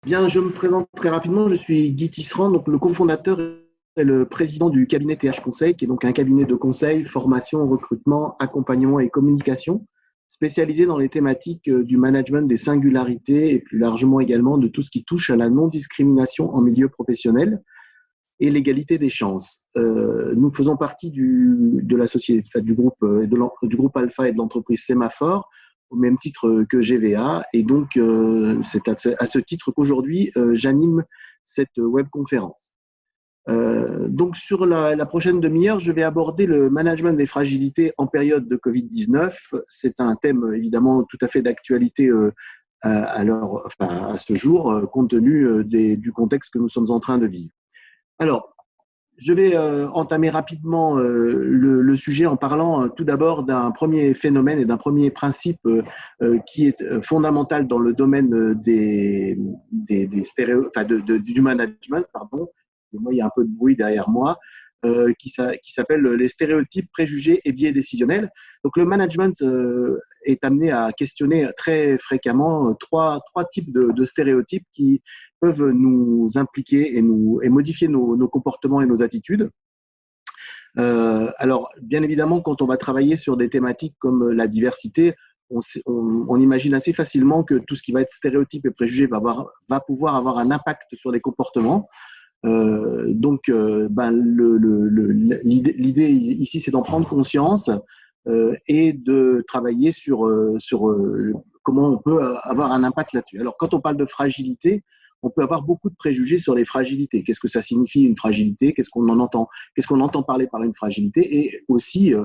Bien, je me présente très rapidement. Je suis Guy Tisserand, donc le cofondateur et le président du cabinet TH Conseil, qui est donc un cabinet de conseil, formation, recrutement, accompagnement et communication, spécialisé dans les thématiques du management des singularités et plus largement également de tout ce qui touche à la non-discrimination en milieu professionnel et l'égalité des chances. Nous faisons partie de la société, du groupe Alpha et de l'entreprise Sémaphore, au même titre que GVA. Et donc, c'est à ce titre qu'aujourd'hui, j'anime cette webconférence. Donc, sur la prochaine demi-heure, je vais aborder le management des fragilités en période de Covid-19. C'est un thème évidemment tout à fait d'actualité à ce jour, compte tenu du contexte que nous sommes en train de vivre. Alors, je vais entamer rapidement le sujet en parlant tout d'abord d'un premier phénomène et d'un premier principe qui est fondamental dans le domaine du management. Pardon. Moi, il y a un peu de bruit derrière moi. Qui s'appelle les stéréotypes, préjugés et biais décisionnels. Donc, le management est amené à questionner très fréquemment trois types de stéréotypes qui peuvent nous impliquer et modifier nos comportements et nos attitudes. Alors, bien évidemment, quand on va travailler sur des thématiques comme la diversité, on imagine assez facilement que tout ce qui va être stéréotype et préjugé va pouvoir avoir un impact sur les comportements. L'idée ici, c'est d'en prendre conscience et de travailler sur comment on peut avoir un impact là-dessus. Alors, quand on parle de fragilité, on peut avoir beaucoup de préjugés sur les fragilités. Qu'est-ce que ça signifie une fragilité? Qu'est-ce qu'on entend parler par une fragilité? Et aussi,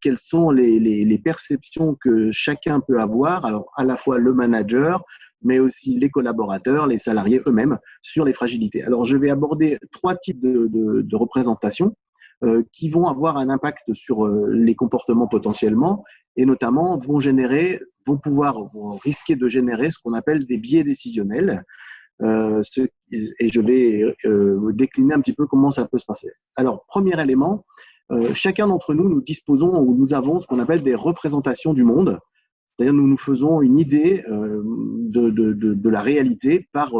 quelles sont les perceptions que chacun peut avoir, alors à la fois le manager, mais aussi les collaborateurs, les salariés eux-mêmes, sur les fragilités. Alors, je vais aborder trois types de représentations qui vont avoir un impact sur les comportements potentiellement, et notamment vont risquer de générer ce qu'on appelle des biais décisionnels. Et je vais décliner un petit peu comment ça peut se passer. Alors, premier élément, chacun d'entre nous, nous disposons ou nous avons ce qu'on appelle des représentations du monde. C'est-à-dire nous nous faisons une idée de la réalité par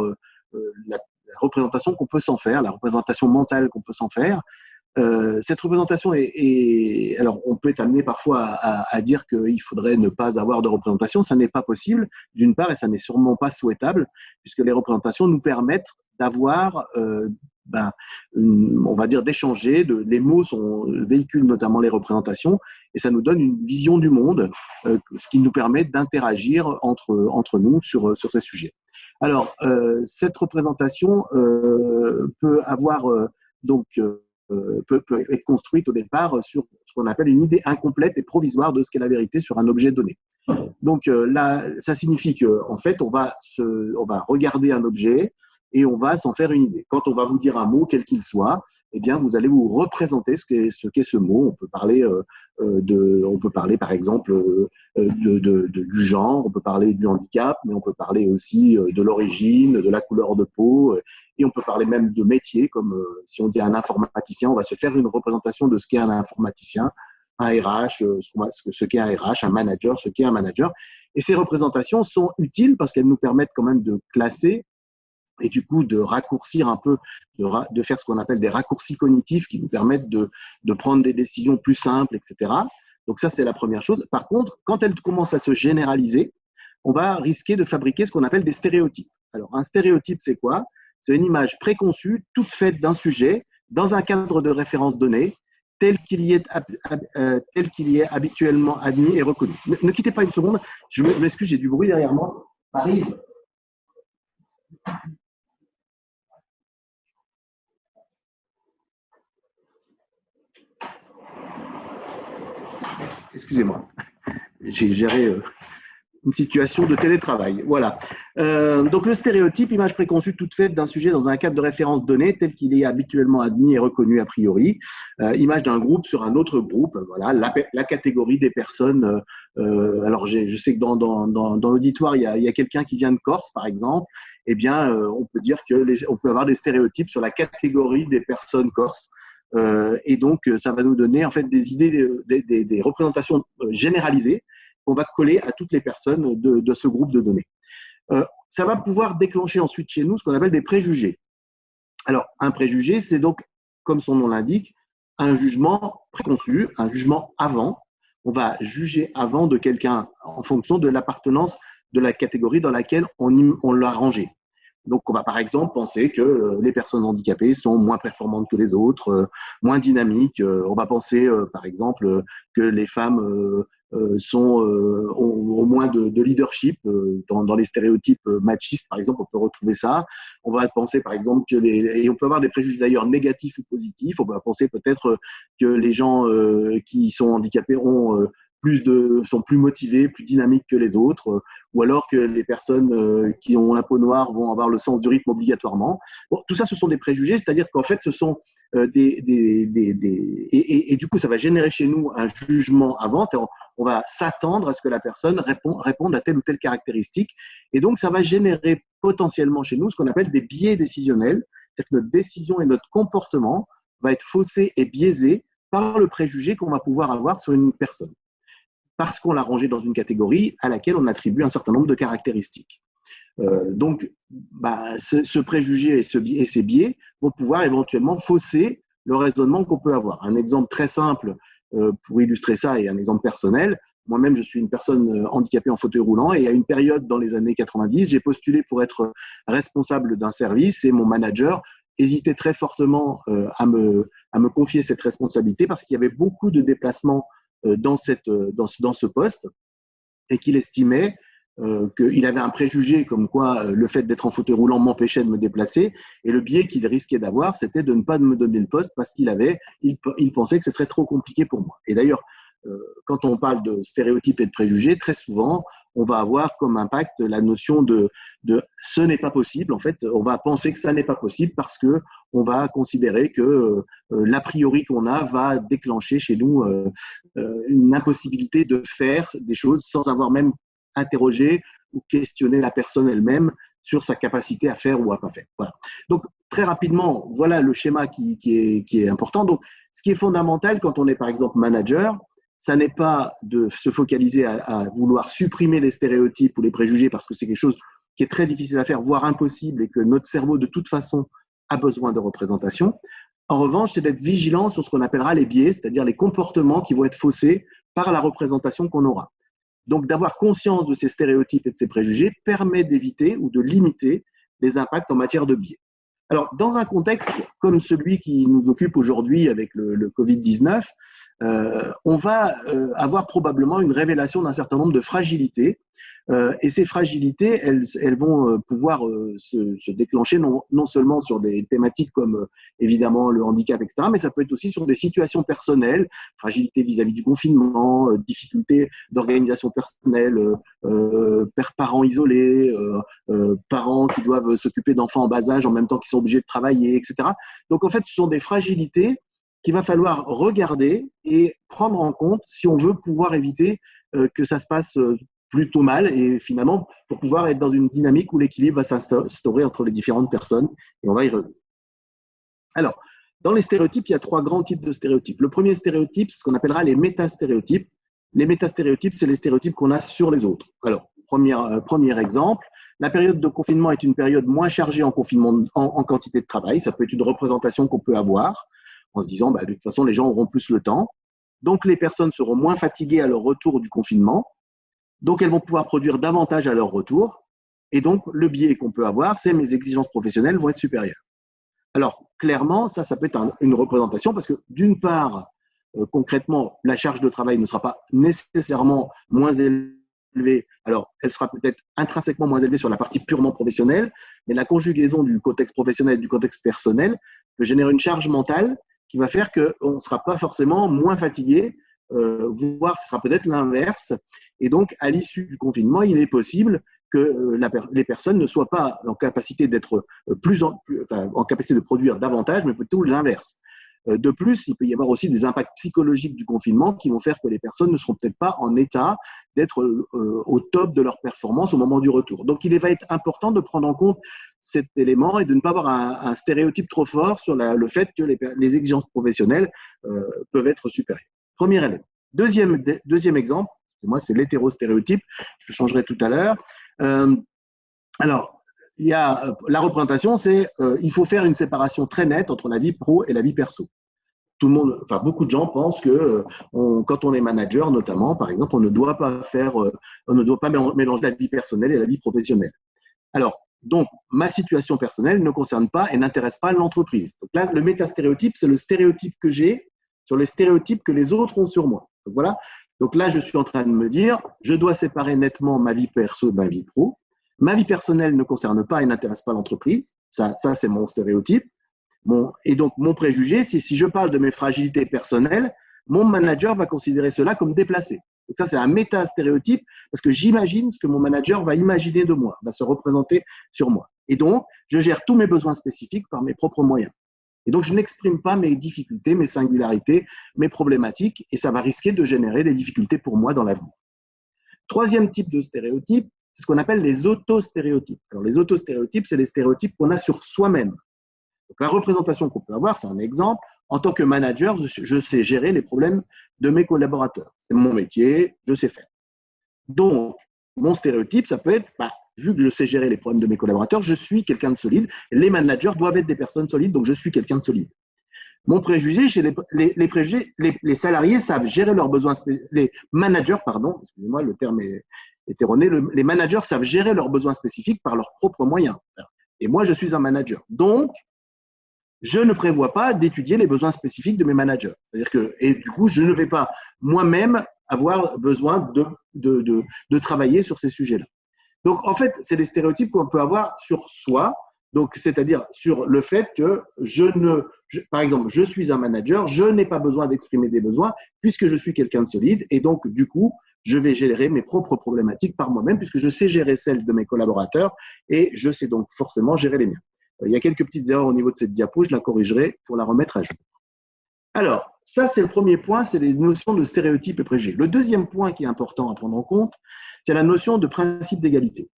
la représentation qu'on peut s'en faire, la représentation mentale qu'on peut s'en faire. Cette représentation alors on peut être amené parfois à dire qu'il faudrait ne pas avoir de représentation. Ça n'est pas possible, d'une part, et ça n'est sûrement pas souhaitable, puisque les représentations nous permettent d'avoir, on va dire, d'échanger. Les mots véhiculent notamment les représentations, et ça nous donne une vision du monde, ce qui nous permet d'interagir entre nous sur ces sujets. Alors, cette représentation peut avoir peut être construite au départ sur ce qu'on appelle une idée incomplète et provisoire de ce qu'est la vérité sur un objet donné. Donc là, ça signifie qu'en fait, on va regarder un objet et on va s'en faire une idée. Quand on va vous dire un mot, quel qu'il soit, eh bien, vous allez vous représenter ce qu'est ce mot. On peut parler par exemple du genre, on peut parler du handicap, mais on peut parler aussi de l'origine, de la couleur de peau, et on peut parler même de métier, comme si on dit un informaticien, on va se faire une représentation de ce qu'est un informaticien, un RH, ce qu'est un RH, un manager, ce qu'est un manager. Et ces représentations sont utiles parce qu'elles nous permettent quand même de classer et du coup de raccourcir un peu, de faire ce qu'on appelle des raccourcis cognitifs qui nous permettent de prendre des décisions plus simples, etc. Donc ça, c'est la première chose. Par contre, quand elles commencent à se généraliser, on va risquer de fabriquer ce qu'on appelle des stéréotypes. Alors, un stéréotype, c'est quoi? C'est une image préconçue, toute faite d'un sujet, dans un cadre de référence donné, tel qu'il y est habituellement admis et reconnu. Ne quittez pas une seconde, je m'excuse, j'ai du bruit derrière moi. Paris. Excusez-moi, j'ai géré une situation de télétravail. Voilà. Donc le stéréotype, image préconçue toute faite d'un sujet dans un cadre de référence donné tel qu'il est habituellement admis et reconnu a priori. Image d'un groupe sur un autre groupe. Voilà, la catégorie des personnes. Alors je sais que dans l'auditoire, il y a quelqu'un qui vient de Corse, par exemple. Eh bien, on peut dire on peut avoir des stéréotypes sur la catégorie des personnes corses. Et donc, ça va nous donner en fait des idées, des représentations généralisées qu'on va coller à toutes les personnes de ce groupe de données. Ça va pouvoir déclencher ensuite chez nous ce qu'on appelle des préjugés. Alors, un préjugé, c'est donc, comme son nom l'indique, un jugement préconçu, un jugement avant. On va juger avant de quelqu'un en fonction de l'appartenance de la catégorie dans laquelle on l'a rangé. Donc, on va par exemple penser que les personnes handicapées sont moins performantes que les autres, moins dynamiques. On va penser, par exemple, que les femmes ont moins de leadership. Dans les stéréotypes machistes, par exemple, on peut retrouver ça. On va penser, par exemple, et on peut avoir des préjugés d'ailleurs négatifs ou positifs. On va penser peut-être que les gens qui sont handicapés sont plus motivés, plus dynamiques que les autres, ou alors que les personnes qui ont la peau noire vont avoir le sens du rythme obligatoirement. Bon, tout ça, ce sont des préjugés, c'est-à-dire qu'en fait, ce sont et du coup, ça va générer chez nous un jugement avant. On va s'attendre à ce que la personne réponde à telle ou telle caractéristique, et donc ça va générer potentiellement chez nous ce qu'on appelle des biais décisionnels, c'est-à-dire que notre décision et notre comportement va être faussé et biaisé par le préjugé qu'on va pouvoir avoir sur une personne, parce qu'on l'a rangé dans une catégorie à laquelle on attribue un certain nombre de caractéristiques. Donc, ce préjugé et ces biais vont pouvoir éventuellement fausser le raisonnement qu'on peut avoir. Un exemple très simple pour illustrer ça, et un exemple personnel. Moi-même, je suis une personne handicapée en fauteuil roulant, et à une période dans les années 90, j'ai postulé pour être responsable d'un service, et mon manager hésitait très fortement à me confier cette responsabilité parce qu'il y avait beaucoup de déplacements dans ce poste, et qu'il estimait qu'il avait un préjugé comme quoi le fait d'être en fauteuil roulant m'empêchait de me déplacer, et le biais qu'il risquait d'avoir, c'était de ne pas me donner le poste parce il pensait que ce serait trop compliqué pour moi. Et d'ailleurs, quand on parle de stéréotypes et de préjugés, très souvent, on va avoir comme impact la notion de ce n'est pas possible. En fait, on va penser que ça n'est pas possible parce que on va considérer que l'a priori qu'on a va déclencher chez nous une impossibilité de faire des choses sans avoir même interrogé ou questionné la personne elle-même sur sa capacité à faire ou à pas faire. Voilà. Donc, très rapidement, voilà le schéma qui est important. Donc, ce qui est fondamental quand on est, par exemple, manager, ça n'est pas de se focaliser à vouloir supprimer les stéréotypes ou les préjugés parce que c'est quelque chose qui est très difficile à faire, voire impossible, et que notre cerveau, de toute façon, a besoin de représentation. En revanche, c'est d'être vigilant sur ce qu'on appellera les biais, c'est-à-dire les comportements qui vont être faussés par la représentation qu'on aura. Donc, d'avoir conscience de ces stéréotypes et de ces préjugés permet d'éviter ou de limiter les impacts en matière de biais. Alors, dans un contexte comme celui qui nous occupe aujourd'hui avec le Covid-19, on va avoir probablement une révélation d'un certain nombre de fragilités. Et ces fragilités, elles vont pouvoir se déclencher non seulement sur des thématiques comme évidemment le handicap, etc., mais ça peut être aussi sur des situations personnelles, fragilité vis-à-vis du confinement, difficultés d'organisation personnelle, parents isolés, parents qui doivent s'occuper d'enfants en bas âge en même temps qu'ils sont obligés de travailler, etc. Donc en fait, ce sont des fragilités qu'il va falloir regarder et prendre en compte si on veut pouvoir éviter que ça se passe plutôt mal, et finalement pour pouvoir être dans une dynamique où l'équilibre va s'instaurer entre les différentes personnes, et on va y revenir. Alors, dans les stéréotypes, il y a 3 grands types de stéréotypes. Le premier stéréotype, c'est ce qu'on appellera les métastéréotypes. Les métastéréotypes, c'est les stéréotypes qu'on a sur les autres. Alors, premier exemple, la période de confinement est une période moins chargée en quantité de travail. Ça peut être une représentation qu'on peut avoir en se disant, de toute façon, les gens auront plus le temps. Donc, les personnes seront moins fatiguées à leur retour du confinement. Donc, elles vont pouvoir produire davantage à leur retour. Et donc, le biais qu'on peut avoir, c'est mes exigences professionnelles vont être supérieures. Alors, clairement, ça peut être une représentation parce que, d'une part, concrètement, la charge de travail ne sera pas nécessairement moins élevée. Alors, elle sera peut-être intrinsèquement moins élevée sur la partie purement professionnelle, mais la conjugaison du contexte professionnel et du contexte personnel peut générer une charge mentale qui va faire qu'on ne sera pas forcément moins fatigué, voire ce sera peut-être l'inverse. Et donc, à l'issue du confinement, il est possible que les personnes ne soient pas en capacité d'être en capacité de produire davantage, mais plutôt l'inverse. De plus, il peut y avoir aussi des impacts psychologiques du confinement qui vont faire que les personnes ne seront peut-être pas en état d'être au top de leur performance au moment du retour. Donc, il va être important de prendre en compte cet élément et de ne pas avoir un stéréotype trop fort sur le fait que les exigences professionnelles peuvent être supérieures. Premier élément. Deuxième exemple, moi, c'est l'hétérostéréotype. Je le changerai tout à l'heure. Alors, il y a la représentation, c'est il faut faire une séparation très nette entre la vie pro et la vie perso. Tout le monde, enfin beaucoup de gens pensent que quand on est manager, notamment, par exemple, on ne doit pas mélanger la vie personnelle et la vie professionnelle. Alors, donc, ma situation personnelle ne concerne pas et n'intéresse pas l'entreprise. Donc là, le métastéréotype, c'est le stéréotype que j'ai sur les stéréotypes que les autres ont sur moi. Donc voilà. Donc là, je suis en train de me dire, je dois séparer nettement ma vie perso de ma vie pro. Ma vie personnelle ne concerne pas et n'intéresse pas l'entreprise. Ça c'est mon stéréotype. Et donc, mon préjugé, c'est si je parle de mes fragilités personnelles, mon manager va considérer cela comme déplacé. Donc ça, c'est un méta-stéréotype parce que j'imagine ce que mon manager va imaginer de moi, va se représenter sur moi. Et donc, je gère tous mes besoins spécifiques par mes propres moyens. Et donc, je n'exprime pas mes difficultés, mes singularités, mes problématiques, et ça va risquer de générer des difficultés pour moi dans l'avenir. Troisième type de stéréotype, c'est ce qu'on appelle les autostéréotypes. Alors, les autostéréotypes, c'est les stéréotypes qu'on a sur soi-même. Donc, la représentation qu'on peut avoir, c'est un exemple. En tant que manager, je sais gérer les problèmes de mes collaborateurs. C'est mon métier, je sais faire. Donc, mon stéréotype, ça peut être, vu que je sais gérer les problèmes de mes collaborateurs, je suis quelqu'un de solide. Les managers doivent être des personnes solides, donc je suis quelqu'un de solide. Mon préjugé, chez les salariés savent gérer leurs besoins, les managers, pardon, excusez-moi, le terme est erroné, les managers savent gérer leurs besoins spécifiques par leurs propres moyens. Et moi, je suis un manager. Donc, je ne prévois pas d'étudier les besoins spécifiques de mes managers. C'est-à-dire que, et du coup, je ne vais pas moi-même avoir besoin de travailler sur ces sujets-là. Donc, en fait, c'est des stéréotypes qu'on peut avoir sur soi. Donc, c'est-à-dire sur le fait que par exemple, je suis un manager, je n'ai pas besoin d'exprimer des besoins puisque je suis quelqu'un de solide. Et donc, du coup, je vais gérer mes propres problématiques par moi-même puisque je sais gérer celles de mes collaborateurs et je sais donc forcément gérer les miens. Il y a quelques petites erreurs au niveau de cette diapo, je la corrigerai pour la remettre à jour. Alors, ça, c'est le premier point, c'est les notions de stéréotypes et préjugés. Le deuxième point qui est important à prendre en compte, c'est la notion de principe d'égalité.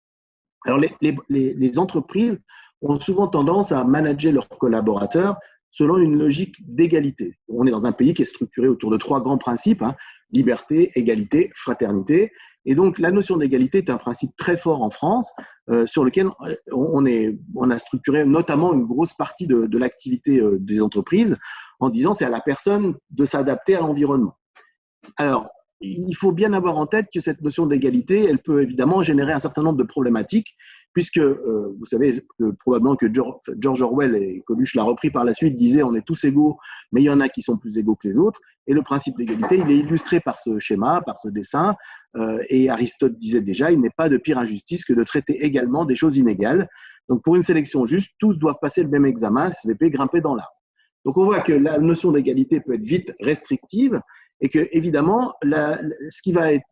Alors, les entreprises ont souvent tendance à manager leurs collaborateurs selon une logique d'égalité. On est dans un pays qui est structuré autour de 3 grands principes, liberté, égalité, fraternité. Et donc, la notion d'égalité est un principe très fort en France, sur lequel on a structuré notamment une grosse partie de l'activité des entreprises en disant c'est à la personne de s'adapter à l'environnement. Alors, il faut bien avoir en tête que cette notion d'égalité, elle peut évidemment générer un certain nombre de problématiques, puisque vous savez probablement que George Orwell, et Coluche l'a repris par la suite, disait on est tous égaux, mais il y en a qui sont plus égaux que les autres. Et le principe d'égalité, il est illustré par ce schéma, par ce dessin. Et Aristote disait déjà, il n'est pas de pire injustice que de traiter également des choses inégales. Donc pour une sélection juste, tous doivent passer le même examen, SVP, grimper dans l'arbre. Donc on voit que la notion d'égalité peut être vite restrictive, et que, évidemment, ce qui va être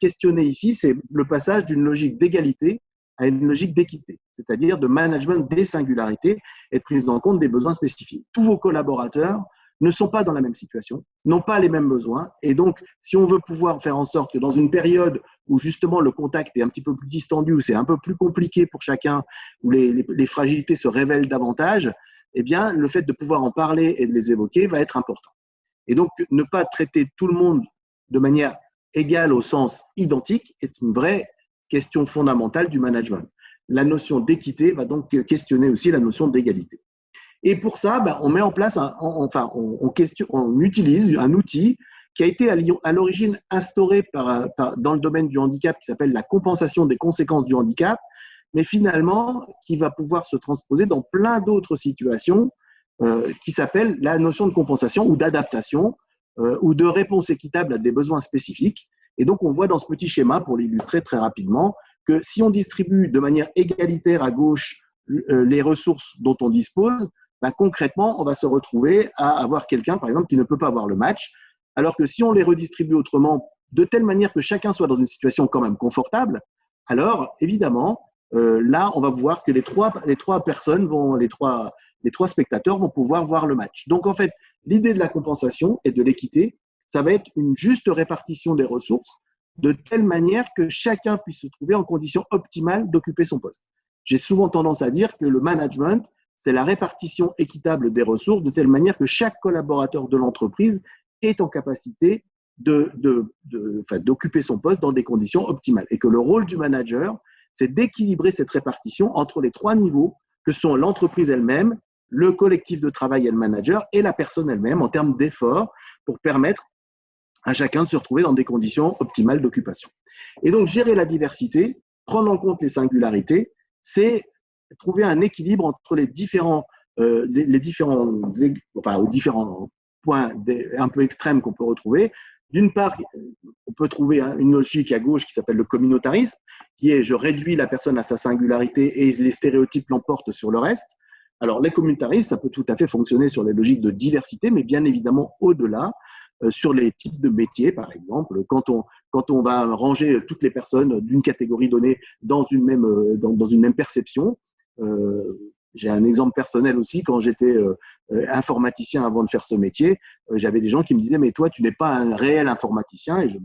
questionné ici, c'est le passage d'une logique d'égalité à une logique d'équité, c'est-à-dire de management des singularités et de prise en compte des besoins spécifiques. Tous vos collaborateurs ne sont pas dans la même situation, n'ont pas les mêmes besoins, et donc, si on veut pouvoir faire en sorte que dans une période où justement le contact est un petit peu plus distendu, où c'est un peu plus compliqué pour chacun, où les fragilités se révèlent davantage, eh bien, le fait de pouvoir en parler et de les évoquer va être important. Et donc, ne pas traiter tout le monde de manière égale au sens identique est une vraie question fondamentale du management. La notion d'équité va donc questionner aussi la notion d'égalité. Et pour ça, on met en place, on utilise un outil qui a été à l'origine instauré dans le domaine du handicap, qui s'appelle la compensation des conséquences du handicap, mais finalement qui va pouvoir se transposer dans plein d'autres situations, qui s'appelle la notion de compensation ou d'adaptation ou de réponse équitable à des besoins spécifiques. Et donc, on voit dans ce petit schéma, pour l'illustrer très rapidement, que si on distribue de manière égalitaire à gauche les ressources dont on dispose, concrètement, on va se retrouver à avoir quelqu'un, par exemple, qui ne peut pas avoir le match, alors que si on les redistribue autrement, de telle manière que chacun soit dans une situation quand même confortable, alors, évidemment, là, on va voir que les trois personnes les trois spectateurs vont pouvoir voir le match. Donc, en fait, l'idée de la compensation et de l'équité, ça va être une juste répartition des ressources de telle manière que chacun puisse se trouver en condition optimale d'occuper son poste. J'ai souvent tendance à dire que le management, c'est la répartition équitable des ressources de telle manière que chaque collaborateur de l'entreprise est en capacité d'occuper son poste dans des conditions optimales. Et que le rôle du manager, c'est d'équilibrer cette répartition entre les trois niveaux que sont l'entreprise elle-même, le collectif de travail et le manager, et la personne elle-même en termes d'efforts pour permettre à chacun de se retrouver dans des conditions optimales d'occupation. Et donc, gérer la diversité, prendre en compte les singularités, c'est trouver un équilibre entre les différents points un peu extrêmes qu'on peut retrouver. D'une part, on peut trouver une logique à gauche qui s'appelle le communautarisme, qui est je réduis la personne à sa singularité et les stéréotypes l'emportent sur le reste. Alors, les communautaristes, ça peut tout à fait fonctionner sur les logiques de diversité, mais bien évidemment au-delà, sur les types de métiers, par exemple. Quand on va ranger toutes les personnes d'une catégorie donnée dans une même perception, j'ai un exemple personnel aussi. Quand j'étais informaticien avant de faire ce métier, j'avais des gens qui me disaient « mais toi, tu n'es pas un réel informaticien » et je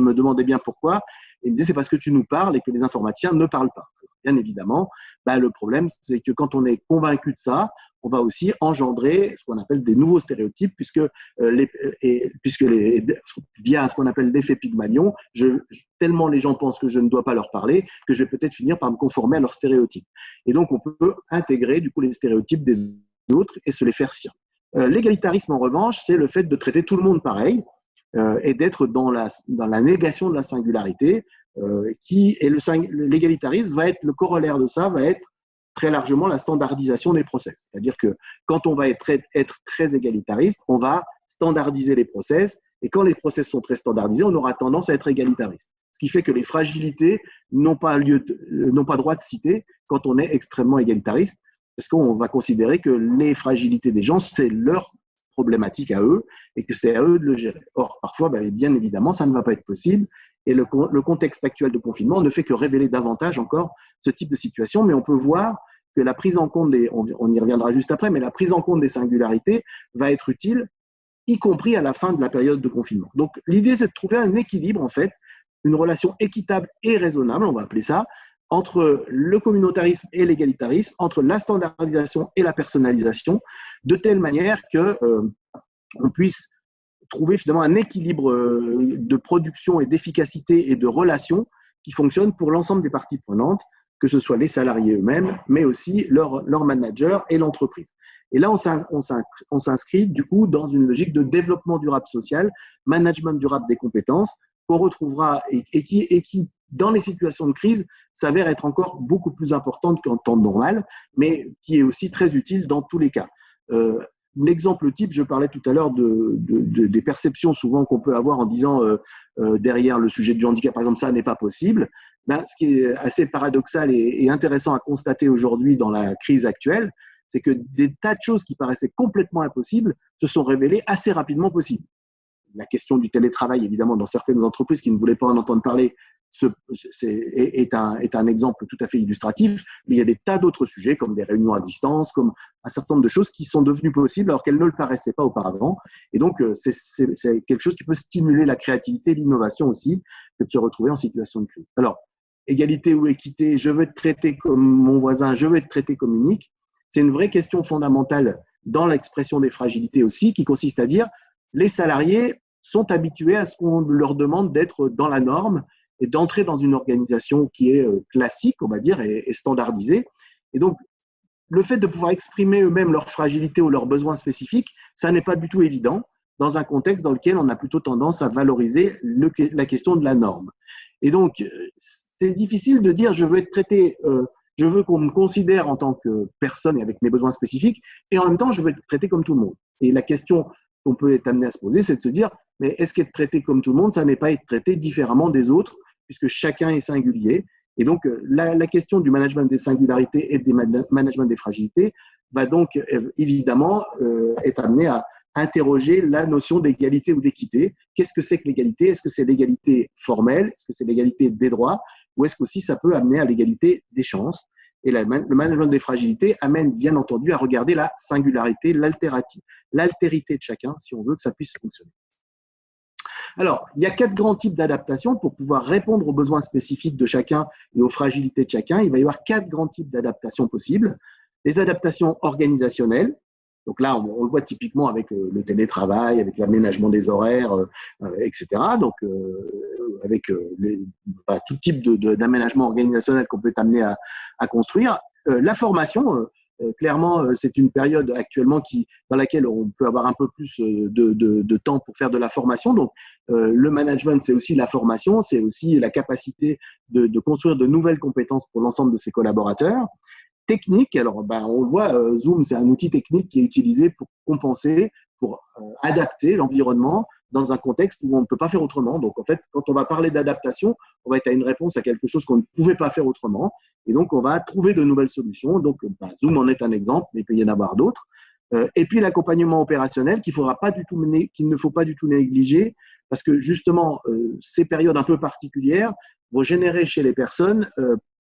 me demandais bien pourquoi. Et ils me disaient « c'est parce que tu nous parles et que les informaticiens ne parlent pas ». Bien évidemment, le problème, c'est que quand on est convaincu de ça, on va aussi engendrer ce qu'on appelle des nouveaux stéréotypes, puisque via ce qu'on appelle l'effet Pygmalion, tellement les gens pensent que je ne dois pas leur parler, que je vais peut-être finir par me conformer à leurs stéréotypes. Et donc, on peut intégrer du coup les stéréotypes des autres et se les faire siens. L'égalitarisme, en revanche, c'est le fait de traiter tout le monde pareil et d'être dans la négation de la singularité, l'égalitarisme va être, le corollaire de ça va être très largement la standardisation des process. C'est-à-dire que quand on va être très égalitariste, on va standardiser les process, et quand les process sont très standardisés, on aura tendance à être égalitariste. Ce qui fait que les fragilités n'ont pas droit de citer quand on est extrêmement égalitariste, parce qu'on va considérer que les fragilités des gens, c'est leur problématique à eux, et que c'est à eux de le gérer. Or, parfois, bien évidemment, ça ne va pas être possible, et le contexte actuel de confinement ne fait que révéler davantage encore ce type de situation, mais on peut voir que la prise en compte on y reviendra juste après, mais la prise en compte des singularités va être utile, y compris à la fin de la période de confinement. Donc, l'idée, c'est de trouver un équilibre, en fait, une relation équitable et raisonnable, on va appeler ça, entre le communautarisme et l'égalitarisme, entre la standardisation et la personnalisation, de telle manière qu'on puisse trouver finalement un équilibre de production et d'efficacité et de relations qui fonctionne pour l'ensemble des parties prenantes, que ce soit les salariés eux-mêmes, mais aussi leur manager et l'entreprise. Et là, on s'inscrit du coup dans une logique de développement durable social, management durable des compétences, qu'on retrouvera et qui, dans les situations de crise, s'avère être encore beaucoup plus importante qu'en temps normal, mais qui est aussi très utile dans tous les cas. L'exemple type, je parlais tout à l'heure des perceptions souvent qu'on peut avoir en disant derrière le sujet du handicap, par exemple, ça n'est pas possible. Ce qui est assez paradoxal et intéressant à constater aujourd'hui dans la crise actuelle, c'est que des tas de choses qui paraissaient complètement impossibles se sont révélées assez rapidement possibles. La question du télétravail, évidemment, dans certaines entreprises qui ne voulaient pas en entendre parler, est un exemple tout à fait illustratif, mais il y a des tas d'autres sujets comme des réunions à distance, comme un certain nombre de choses qui sont devenues possibles alors qu'elles ne le paraissaient pas auparavant. Et donc, c'est quelque chose qui peut stimuler la créativité et l'innovation aussi, que de se retrouver en situation de crise. Alors, égalité ou équité, je veux être traité comme mon voisin, je veux être traité comme unique, c'est une vraie question fondamentale dans l'expression des fragilités aussi, qui consiste à dire les salariés sont habitués à ce qu'on leur demande d'être dans la norme et d'entrer dans une organisation qui est classique, on va dire, et standardisée. Et donc, le fait de pouvoir exprimer eux-mêmes leurs fragilités ou leurs besoins spécifiques, ça n'est pas du tout évident dans un contexte dans lequel on a plutôt tendance à valoriser la question de la norme. Et donc, c'est difficile de dire je veux être traité, je veux qu'on me considère en tant que personne et avec mes besoins spécifiques, et en même temps, je veux être traité comme tout le monde. Et la question qu'on peut être amené à se poser, c'est de se dire, mais est-ce qu'être traité comme tout le monde, ça n'est pas être traité différemment des autres, puisque chacun est singulier. Et donc, la question du management des singularités et du management des fragilités va donc évidemment être amenée à interroger la notion d'égalité ou d'équité. Qu'est-ce que c'est que l'égalité? Est-ce que c'est l'égalité formelle? Est-ce que c'est l'égalité des droits? Ou est-ce qu'aussi ça peut amener à l'égalité des chances? Et le management des fragilités amène bien entendu à regarder la singularité, l'altérité de chacun, si on veut que ça puisse fonctionner. Alors, il y a 4 grands types d'adaptations pour pouvoir répondre aux besoins spécifiques de chacun et aux fragilités de chacun. Il va y avoir 4 grands types d'adaptations possibles. Les adaptations organisationnelles, Donc là, on le voit typiquement avec le télétravail, avec l'aménagement des horaires, etc. Donc, avec tout type d'aménagement organisationnel qu'on peut être amené à construire. La formation, clairement, c'est une période actuellement dans laquelle on peut avoir un peu plus de temps pour faire de la formation. Donc, le management, c'est aussi la formation, c'est aussi la capacité de construire de nouvelles compétences pour l'ensemble de ses collaborateurs. Technique, alors on le voit, Zoom, c'est un outil technique qui est utilisé pour compenser, pour adapter l'environnement dans un contexte où on ne peut pas faire autrement. Donc, en fait, quand on va parler d'adaptation, on va être à une réponse à quelque chose qu'on ne pouvait pas faire autrement. Et donc, on va trouver de nouvelles solutions. Donc, Zoom en est un exemple, mais il peut y en avoir d'autres. Et puis, l'accompagnement opérationnel qu'il ne faut pas du tout négliger, parce que justement, ces périodes un peu particulières vont générer chez les personnes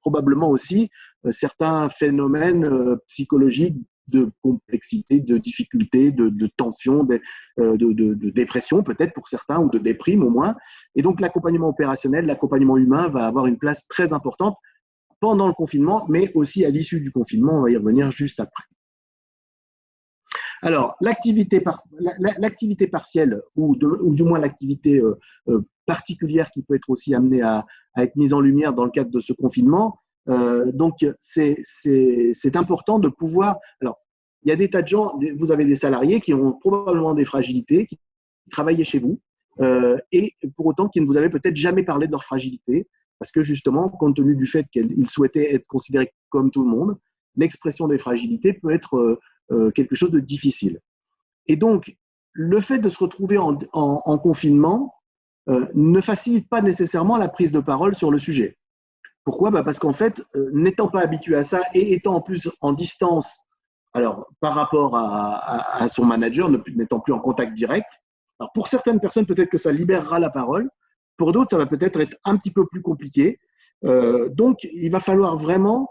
probablement aussi certains phénomènes psychologiques de complexité, de difficulté, de tension, de dépression peut-être pour certains, ou de déprime au moins. Et donc l'accompagnement opérationnel, l'accompagnement humain va avoir une place très importante pendant le confinement, mais aussi à l'issue du confinement. On va y revenir juste après. Alors, l'activité partielle, ou du moins l'activité particulière qui peut être aussi amenée à être mise en lumière dans le cadre de ce confinement, donc c'est important de pouvoir… Alors, il y a des tas de gens, vous avez des salariés qui ont probablement des fragilités, qui travaillaient chez vous, et pour autant qui ne vous avaient peut-être jamais parlé de leur fragilité, parce que justement, compte tenu du fait qu'ils souhaitaient être considérés comme tout le monde, l'expression des fragilités peut être quelque chose de difficile. Et donc, le fait de se retrouver en confinement ne facilite pas nécessairement la prise de parole sur le sujet. Pourquoi ? Parce qu'en fait, n'étant pas habitué à ça et étant en plus en distance, alors par rapport à son manager, n'étant plus en contact direct, alors pour certaines personnes, peut-être que ça libérera la parole. Pour d'autres, ça va peut-être être un petit peu plus compliqué. Donc, il va falloir vraiment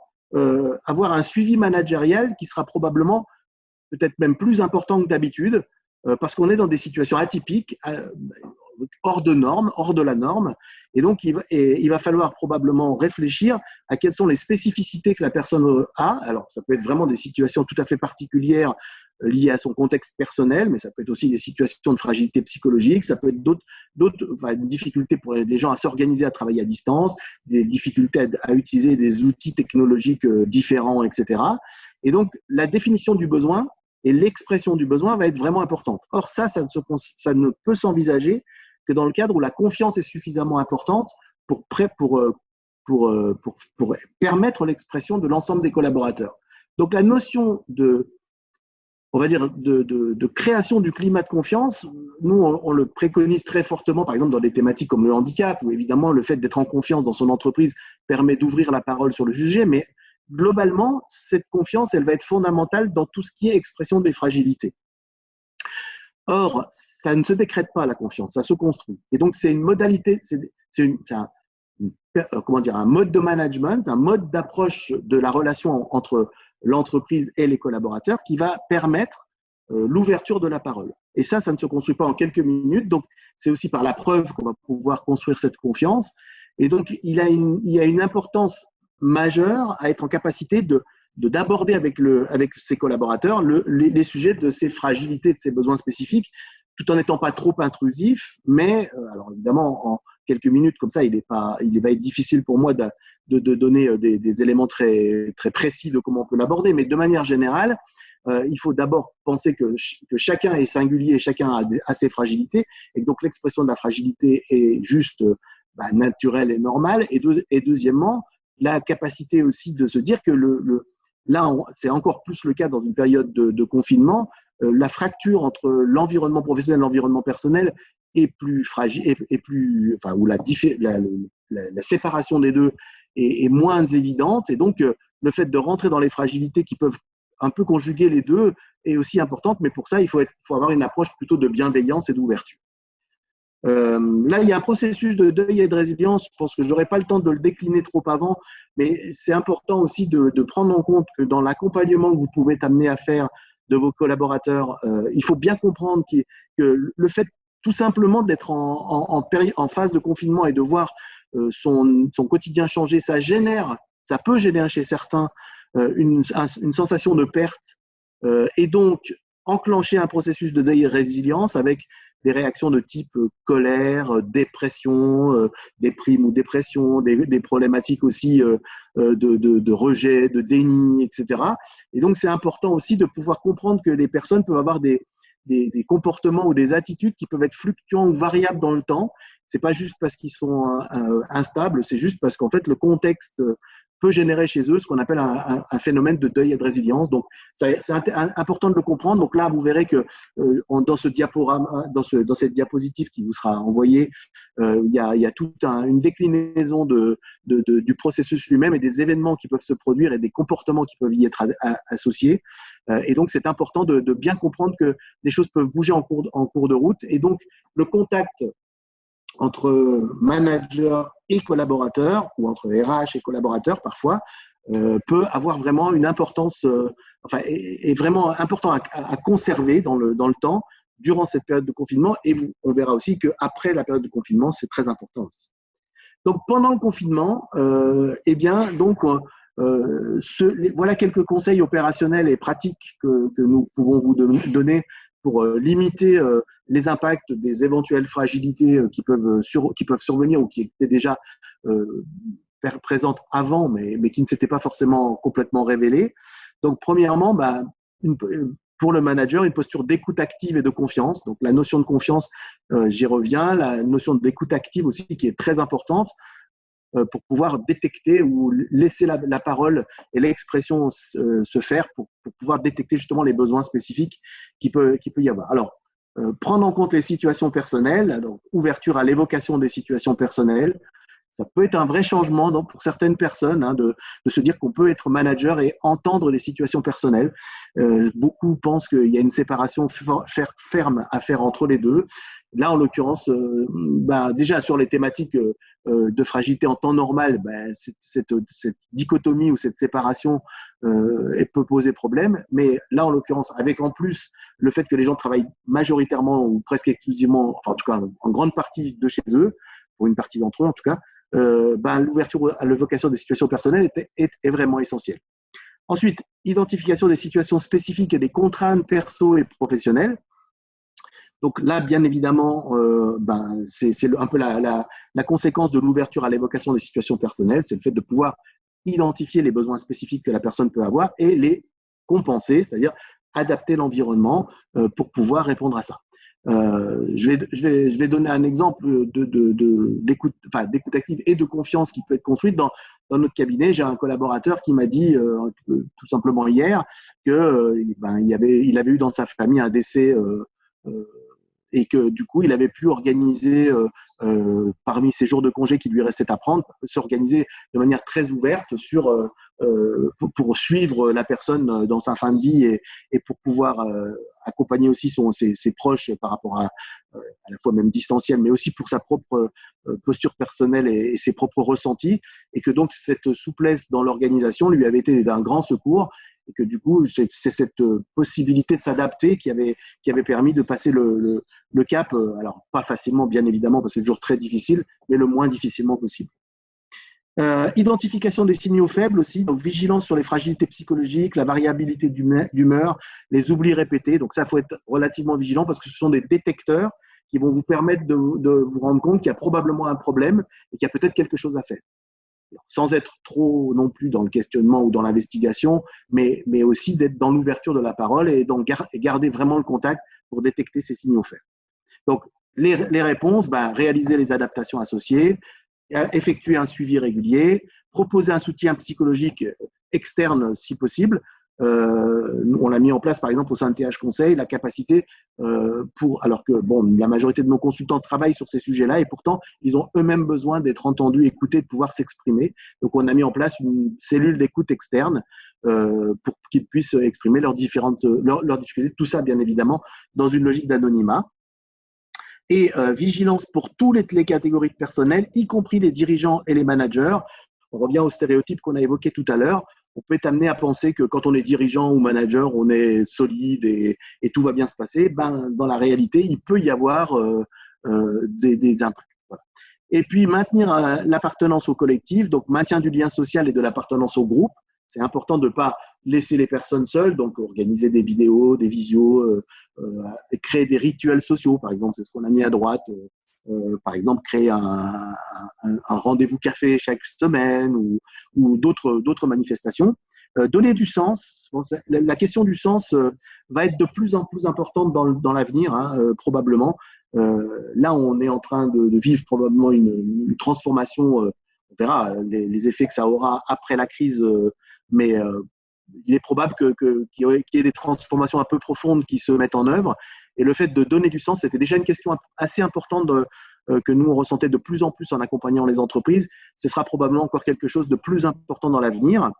avoir un suivi managérial qui sera probablement peut-être même plus important que d'habitude, parce qu'on est dans des situations atypiques, hors de normes, hors de la norme. Et donc, il va falloir probablement réfléchir à quelles sont les spécificités que la personne a. Alors, ça peut être vraiment des situations tout à fait particulières liées à son contexte personnel, mais ça peut être aussi des situations de fragilité psychologique, ça peut être des difficultés pour les gens à s'organiser, à travailler à distance, des difficultés à utiliser des outils technologiques différents, etc. Et donc, la définition du besoin et l'expression du besoin va être vraiment importante. Or, ça ne peut s'envisager que dans le cadre où la confiance est suffisamment importante pour permettre l'expression de l'ensemble des collaborateurs. Donc, la notion de création du climat de confiance, nous, on le préconise très fortement, par exemple, dans des thématiques comme le handicap, où évidemment, le fait d'être en confiance dans son entreprise permet d'ouvrir la parole sur le sujet, mais globalement, cette confiance, elle va être fondamentale dans tout ce qui est expression des fragilités. Or, ça ne se décrète pas, la confiance, ça se construit. Et donc, c'est une modalité, un mode de management, un mode d'approche de la relation entre l'entreprise et les collaborateurs qui va permettre l'ouverture de la parole. Et ça ne se construit pas en quelques minutes. Donc, c'est aussi par la preuve qu'on va pouvoir construire cette confiance. Et donc, il y a une importance majeure à être en capacité d'aborder avec ses collaborateurs les sujets de ses fragilités, de ses besoins spécifiques, tout en n'étant pas trop intrusif. Mais, alors évidemment, en quelques minutes comme ça, il va être difficile pour moi de donner des éléments très, très précis de comment on peut l'aborder. Mais de manière générale, il faut d'abord penser que chacun est singulier, chacun a ses fragilités, et que donc l'expression de la fragilité est juste naturelle et normale. Et deuxièmement, la capacité aussi de se dire que là, c'est encore plus le cas dans une période de confinement, la fracture entre l'environnement professionnel et l'environnement personnel est plus fragile, où la séparation des deux est moins évidente. Et donc, le fait de rentrer dans les fragilités qui peuvent un peu conjuguer les deux est aussi importante, mais pour ça, il faut avoir une approche plutôt de bienveillance et d'ouverture. Là, il y a un processus de deuil et de résilience. Je pense que je n'aurai pas le temps de le décliner trop avant, mais c'est important aussi de prendre en compte que dans l'accompagnement que vous pouvez amener à faire de vos collaborateurs, il faut bien comprendre que le fait tout simplement d'être en phase de confinement et de voir son quotidien changer, ça peut générer chez certains une sensation de perte. Et donc, enclencher un processus de deuil et résilience avec des réactions de type colère, dépression, déprime ou dépression, des problématiques aussi de rejet, de déni, etc. Et donc, c'est important aussi de pouvoir comprendre que les personnes peuvent avoir des comportements ou des attitudes qui peuvent être fluctuants ou variables dans le temps. C'est pas juste parce qu'ils sont instables, c'est juste parce qu'en fait, le contexte peut générer chez eux ce qu'on appelle un phénomène de deuil et de résilience. Donc, c'est important de le comprendre. Donc là, vous verrez que dans ce diaporama, dans cette diapositive qui vous sera envoyée, il y a toute une déclinaison du processus lui-même et des événements qui peuvent se produire et des comportements qui peuvent y être associés. Et donc, c'est important de bien comprendre que les choses peuvent bouger en cours de route. Et donc, le contact entre manager et collaborateur, ou entre RH et collaborateur parfois, peut avoir vraiment une importance, est vraiment important à conserver dans le temps durant cette période de confinement. Et on verra aussi qu'après la période de confinement, c'est très important aussi. Donc, pendant le confinement, voilà quelques conseils opérationnels et pratiques que nous pouvons vous donner pour limiter les impacts des éventuelles fragilités qui peuvent survenir ou qui étaient déjà présentes avant, mais qui ne s'étaient pas forcément complètement révélées. Donc, premièrement, pour le manager, une posture d'écoute active et de confiance. Donc, la notion de confiance, j'y reviens. La notion de l'écoute active aussi, qui est très importante pour pouvoir détecter ou laisser la parole et l'expression se faire pour pouvoir détecter justement les besoins spécifiques qu'il peut y avoir. Alors, prendre en compte les situations personnelles, donc ouverture à l'évocation des situations personnelles, ça peut être un vrai changement donc, pour certaines personnes de se dire qu'on peut être manager et entendre les situations personnelles. Beaucoup pensent qu'il y a une séparation ferme à faire entre les deux. Là, en l'occurrence, déjà sur les thématiques de fragilité en temps normal, cette dichotomie ou cette séparation elle peut poser problème. Mais là, en l'occurrence, avec en plus le fait que les gens travaillent majoritairement ou presque exclusivement, enfin en tout cas en grande partie de chez eux, pour une partie d'entre eux en tout cas, l'ouverture à l'évocation des situations personnelles est vraiment essentielle. Ensuite, identification des situations spécifiques et des contraintes perso et professionnelles. Donc là, bien évidemment, c'est un peu la conséquence de l'ouverture à l'évocation des situations personnelles, c'est le fait de pouvoir identifier les besoins spécifiques que la personne peut avoir et les compenser, c'est-à-dire adapter l'environnement pour pouvoir répondre à ça. Je vais donner un exemple d'écoute active et de confiance qui peut être construite dans notre cabinet. J'ai un collaborateur qui m'a dit tout simplement hier que il avait eu dans sa famille un décès et que du coup il avait pu organiser parmi ces jours de congé qui lui restaient à prendre, s'organiser de manière très ouverte pour suivre la personne dans sa fin de vie et pour pouvoir accompagner aussi ses proches par rapport à la fois même distanciel, mais aussi pour sa propre posture personnelle et ses propres ressentis, et que donc cette souplesse dans l'organisation lui avait été d'un grand secours, et que du coup c'est cette possibilité de s'adapter qui avait permis de passer le cap, alors pas facilement bien évidemment parce que c'est toujours très difficile, mais le moins difficilement possible. Identification des signaux faibles aussi, donc vigilance sur les fragilités psychologiques, la variabilité d'humeur, les oublis répétés. Donc ça, il faut être relativement vigilant parce que ce sont des détecteurs qui vont vous permettre de vous rendre compte qu'il y a probablement un problème et qu'il y a peut-être quelque chose à faire. Alors, sans être trop non plus dans le questionnement ou dans l'investigation, mais aussi d'être dans l'ouverture de la parole et garder vraiment le contact pour détecter ces signaux faibles. Donc, les réponses, réaliser les adaptations associées, effectuer un suivi régulier, proposer un soutien psychologique externe si possible. On l'a mis en place par exemple au sein de TH Conseil, la capacité alors que la majorité de nos consultants travaillent sur ces sujets-là et pourtant ils ont eux-mêmes besoin d'être entendus, écoutés, de pouvoir s'exprimer. Donc on a mis en place une cellule d'écoute externe pour qu'ils puissent exprimer leurs difficultés, tout ça bien évidemment dans une logique d'anonymat. Et vigilance pour toutes les catégories de personnel, y compris les dirigeants et les managers. On revient aux stéréotypes qu'on a évoqués tout à l'heure. On peut être amené à penser que quand on est dirigeant ou manager, on est solide et tout va bien se passer. Dans la réalité, il peut y avoir des impacts. Voilà. Et puis, maintenir l'appartenance au collectif, donc maintien du lien social et de l'appartenance au groupe. c'est important de ne pas laisser les personnes seules, donc organiser des vidéos, des visios, créer des rituels sociaux, par exemple, c'est ce qu'on a mis à droite. Par exemple, créer un rendez-vous café chaque semaine ou d'autres manifestations. Donner du sens. Bon, la question du sens va être de plus en plus importante dans l'avenir, hein, probablement. Là, on est en train de vivre probablement une transformation. On verra les effets que ça aura après la crise, mais il est probable qu'il y ait des transformations un peu profondes qui se mettent en œuvre. Et le fait de donner du sens, c'était déjà une question assez importante que nous, on ressentait de plus en plus en accompagnant les entreprises. Ce sera probablement encore quelque chose de plus important dans l'avenir.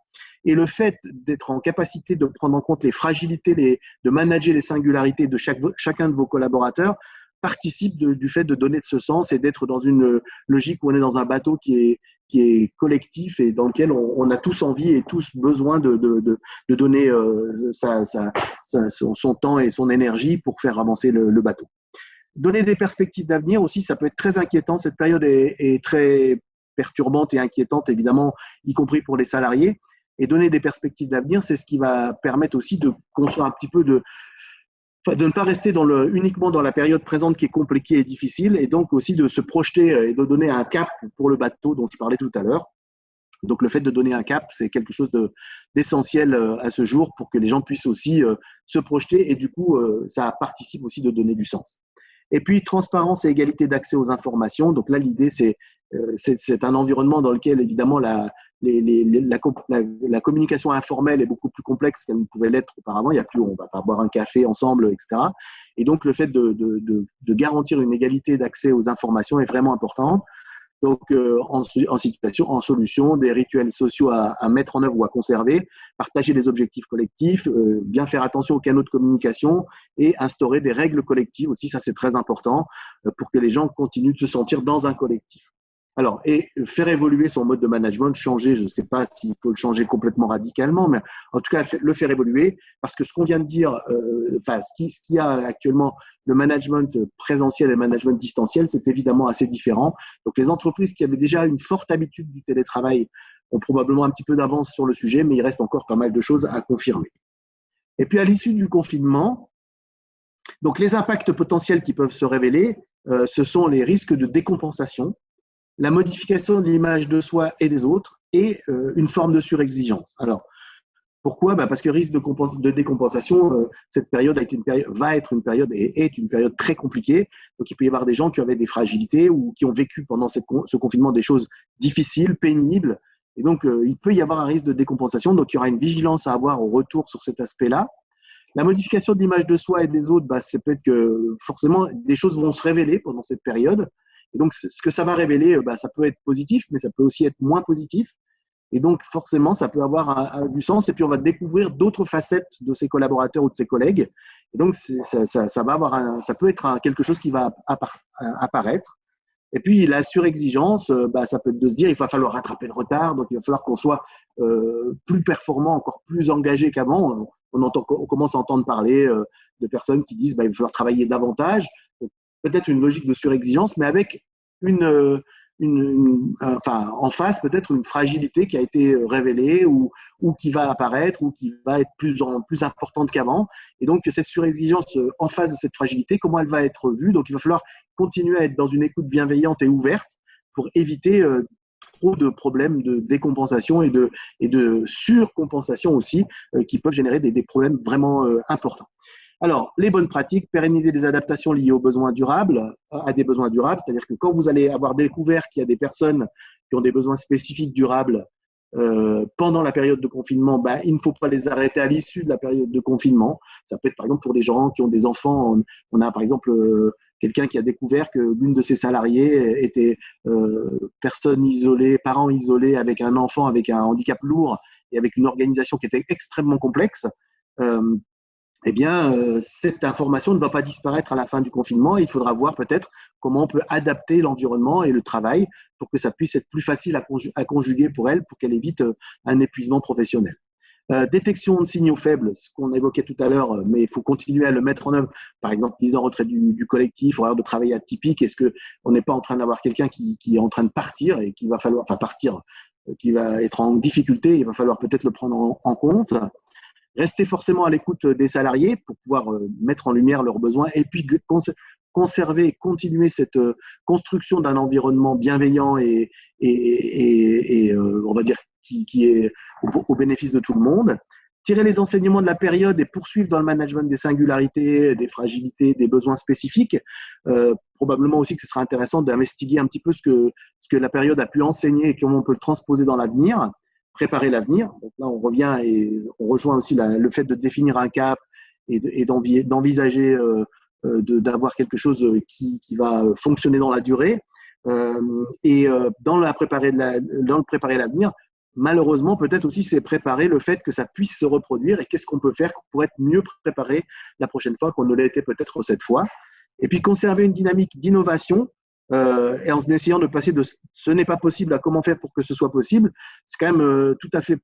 Et le fait d'être en capacité de prendre en compte les fragilités, de manager les singularités de chacun de vos collaborateurs, participe du fait de donner de ce sens et d'être dans une logique où on est dans un bateau qui est collectif et dans lequel on a tous envie et tous besoin de donner son temps et son énergie pour faire avancer le bateau. Donner des perspectives d'avenir aussi, ça peut être très inquiétant. Cette période est très perturbante et inquiétante, évidemment, y compris pour les salariés. Et donner des perspectives d'avenir, c'est ce qui va permettre aussi de construire un petit peu de ne pas rester uniquement dans la période présente qui est compliquée et difficile, et donc aussi de se projeter et de donner un cap pour le bateau dont je parlais tout à l'heure. Donc le fait de donner un cap, c'est quelque chose d'essentiel à ce jour pour que les gens puissent aussi se projeter, et du coup, ça participe aussi de donner du sens. Et puis, transparence et égalité d'accès aux informations. Donc là, l'idée, c'est un environnement dans lequel, évidemment, la communication informelle est beaucoup plus complexe qu'elle ne pouvait l'être auparavant. Il n'y a plus, on ne va pas boire un café ensemble, etc. Et donc, le fait de garantir une égalité d'accès aux informations est vraiment important. Donc, en solution, des rituels sociaux à mettre en œuvre ou à conserver, partager les objectifs collectifs, bien faire attention aux canaux de communication et instaurer des règles collectives aussi, ça c'est très important pour que les gens continuent de se sentir dans un collectif. Alors, et faire évoluer son mode de management, changer, je ne sais pas s'il faut le changer complètement radicalement, mais en tout cas, le faire évoluer, parce que ce qu'on vient de dire, ce qu'il y a actuellement, le management présentiel et le management distanciel, c'est évidemment assez différent. Donc, les entreprises qui avaient déjà une forte habitude du télétravail ont probablement un petit peu d'avance sur le sujet, mais il reste encore pas mal de choses à confirmer. Et puis, à l'issue du confinement, donc les impacts potentiels qui peuvent se révéler, ce sont les risques de décompensation, la modification de l'image de soi et des autres et une forme de surexigence. Alors, pourquoi ? Parce que risque de décompensation, cette période va être une période et est une période très compliquée. Donc, il peut y avoir des gens qui avaient des fragilités ou qui ont vécu pendant ce confinement des choses difficiles, pénibles. Et donc, il peut y avoir un risque de décompensation. Donc, il y aura une vigilance à avoir au retour sur cet aspect-là. La modification de l'image de soi et des autres, c'est peut-être que forcément, des choses vont se révéler pendant cette période. Et donc, ce que ça va révéler, ça peut être positif, mais ça peut aussi être moins positif. Et donc, forcément, ça peut avoir du sens. Et puis, on va découvrir d'autres facettes de ses collaborateurs ou de ses collègues. Et donc, ça peut être quelque chose qui va apparaître. Et puis, la surexigence, ça peut être de se dire il va falloir rattraper le retard. Donc, il va falloir qu'on soit plus performant, encore plus engagé qu'avant. On commence à entendre parler de personnes qui disent il va falloir travailler davantage. Donc, peut-être une logique de surexigence, mais avec en face peut-être une fragilité qui a été révélée ou qui va apparaître ou qui va être plus importante qu'avant. Et donc, cette surexigence en face de cette fragilité, comment elle va être vue ? Donc, il va falloir continuer à être dans une écoute bienveillante et ouverte pour éviter trop de problèmes de décompensation et de surcompensation aussi qui peuvent générer des problèmes vraiment importants. Alors, les bonnes pratiques, pérenniser des adaptations liées aux besoins durables, à des besoins durables, c'est-à-dire que quand vous allez avoir découvert qu'il y a des personnes qui ont des besoins spécifiques durables pendant la période de confinement, il ne faut pas les arrêter à l'issue de la période de confinement. Ça peut être par exemple pour des gens qui ont des enfants. On a par exemple quelqu'un qui a découvert que l'une de ses salariés était personne isolée, parent isolé avec un enfant avec un handicap lourd et avec une organisation qui était extrêmement complexe. Cette information ne va pas disparaître à la fin du confinement. Il faudra voir peut-être comment on peut adapter l'environnement et le travail pour que ça puisse être plus facile à conjuguer pour elle, pour qu'elle évite un épuisement professionnel. Détection de signaux faibles, ce qu'on évoquait tout à l'heure, mais il faut continuer à le mettre en œuvre. Par exemple, mise en retrait du collectif, horaire de travail atypique. Est-ce qu'on n'est pas en train d'avoir quelqu'un qui est en train de partir et qu'il va falloir partir qui va être en difficulté, il va falloir peut-être le prendre en compte. Rester forcément à l'écoute des salariés pour pouvoir mettre en lumière leurs besoins et puis conserver, continuer cette construction d'un environnement bienveillant et on va dire qui est au bénéfice de tout le monde. Tirer les enseignements de la période et poursuivre dans le management des singularités, des fragilités, des besoins spécifiques. Probablement aussi que ce sera intéressant d'investiguer un petit peu ce que la période a pu enseigner et comment on peut le transposer dans l'avenir, préparer l'avenir. Donc là, on revient et on rejoint aussi le fait de définir un cap et d'envisager d'avoir quelque chose qui va fonctionner dans la durée. Dans le préparer l'avenir, malheureusement, peut-être aussi, c'est préparer le fait que ça puisse se reproduire et qu'est-ce qu'on peut faire pour être mieux préparé la prochaine fois qu'on ne l'a été peut-être cette fois. Et puis, conserver une dynamique d'innovation et en essayant de passer de ce n'est pas possible à comment faire pour que ce soit possible. C'est quand même tout à fait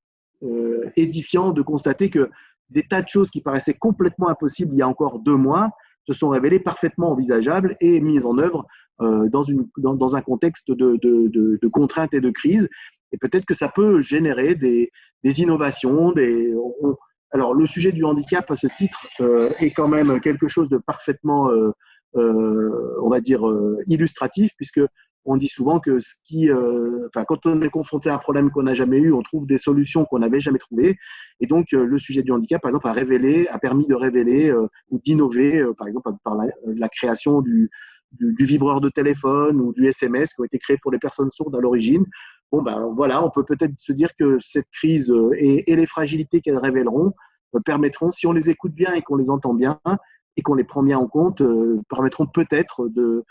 édifiant de constater que des tas de choses qui paraissaient complètement impossibles il y a encore 2 mois se sont révélées parfaitement envisageables et mises en œuvre dans un contexte de contraintes et de crise. Et peut-être que ça peut générer des innovations. Alors, le sujet du handicap, à ce titre, est quand même quelque chose de parfaitement, on va dire, illustratif, puisque on dit souvent que quand on est confronté à un problème qu'on n'a jamais eu, on trouve des solutions qu'on n'avait jamais trouvées. Et donc, le sujet du handicap, par exemple, a permis de révéler ou d'innover, par exemple, par la création du vibreur de téléphone ou du SMS qui ont été créés pour les personnes sourdes à l'origine. Bon, ben voilà, on peut peut-être se dire que cette crise et les fragilités qu'elles révéleront permettront, si on les écoute bien et qu'on les entend bien et qu'on les prend bien en compte, permettront peut-être de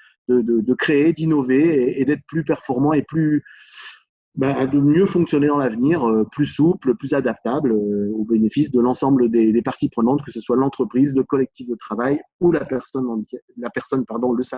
créer, d'innover et d'être plus performant et de mieux fonctionner dans l'avenir, plus souple, plus adaptable au bénéfice de l'ensemble des parties prenantes, que ce soit l'entreprise, le collectif de travail ou le salarié.